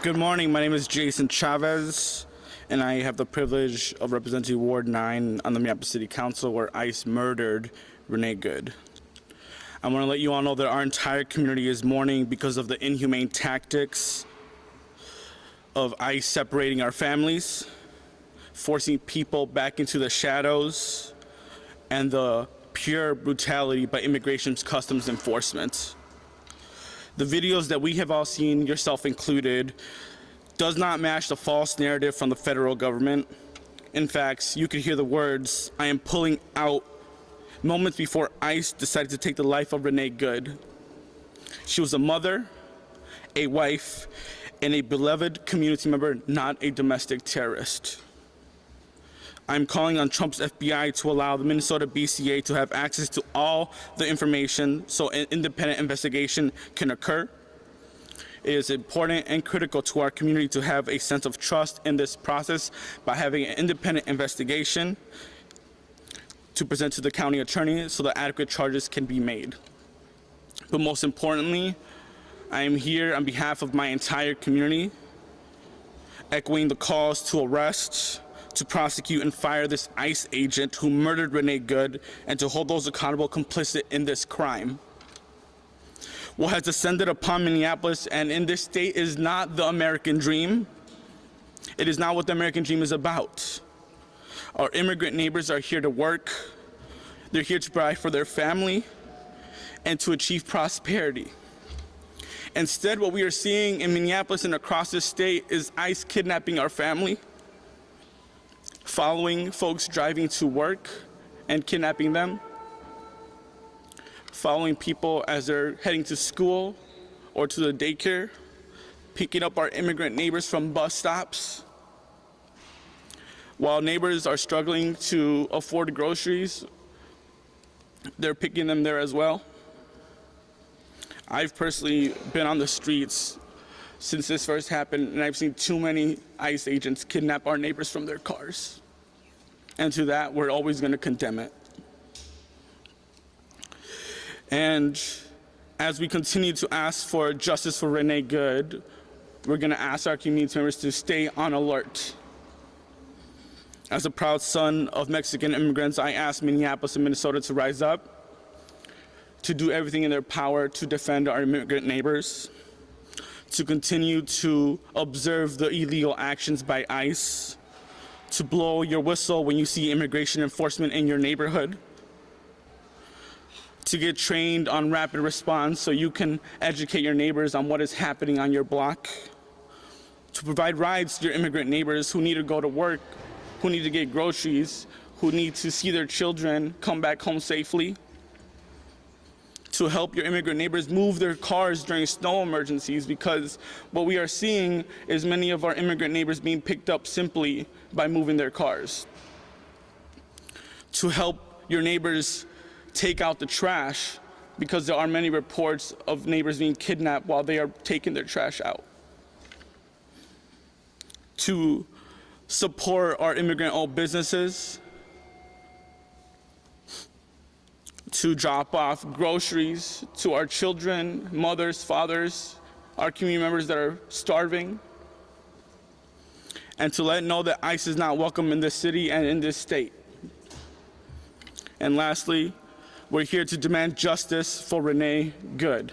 Good morning. My name is Jason Chavez, and I have the privilege of representing Ward 9 on the Minneapolis City Council, where ICE murdered Renee Good. I want to let you all know that our entire community is mourning because of the inhumane tactics of ICE separating our families, forcing people back into the shadows, and the pure brutality by Immigration's Customs Enforcement. The videos that we have all seen, yourself included, does not match the false narrative from the federal government. In fact, you could hear the words, "I am pulling out," moments before ICE decided to take the life of Renee Good. She was a mother, a wife, and a beloved community member, not a domestic terrorist. I'm calling on Trump's FBI to allow the Minnesota BCA to have access to all the information so an independent investigation can occur. It is important and critical to our community to have a sense of trust in this process by having an independent investigation to present to the county attorney so that adequate charges can be made. But most importantly, I am here on behalf of my entire community, echoing the calls to arrest, to prosecute and fire this ICE agent who murdered Renee Good, and to hold those accountable complicit in this crime. What has descended upon Minneapolis and in this state is not the American dream. It is not what the American dream is about. Our immigrant neighbors are here to work. They're here to provide for their family and to achieve prosperity. Instead, what we are seeing in Minneapolis and across the state is ICE kidnapping our family, following folks driving to work and kidnapping them, following people as they're heading to school or to the daycare, picking up our immigrant neighbors from bus stops. While neighbors are struggling to afford groceries, they're picking them there as well. I've personally been on the streets since this first happened, and I've seen too many ICE agents kidnap our neighbors from their cars. And to that, we're always going to condemn it. And as we continue to ask for justice for Renee Good, we're going to ask our community members to stay on alert. As a proud son of Mexican immigrants, I ask Minneapolis and Minnesota to rise up, to do everything in their power to defend our immigrant neighbors, to continue to observe the illegal actions by ICE, to blow your whistle when you see immigration enforcement in your neighborhood, to get trained on rapid response so you can educate your neighbors on what is happening on your block, to provide rides to your immigrant neighbors who need to go to work, who need to get groceries, who need to see their children come back home safely, to help your immigrant neighbors move their cars during snow emergencies, because what we are seeing is many of our immigrant neighbors being picked up simply by moving their cars. To help your neighbors take out the trash, because there are many reports of neighbors being kidnapped while they are taking their trash out. To support our immigrant-owned businesses, to drop off groceries to our children, mothers, fathers, our community members that are starving, and to let know that ICE is not welcome in this city and in this state. And lastly, we're here to demand justice for Renee Good.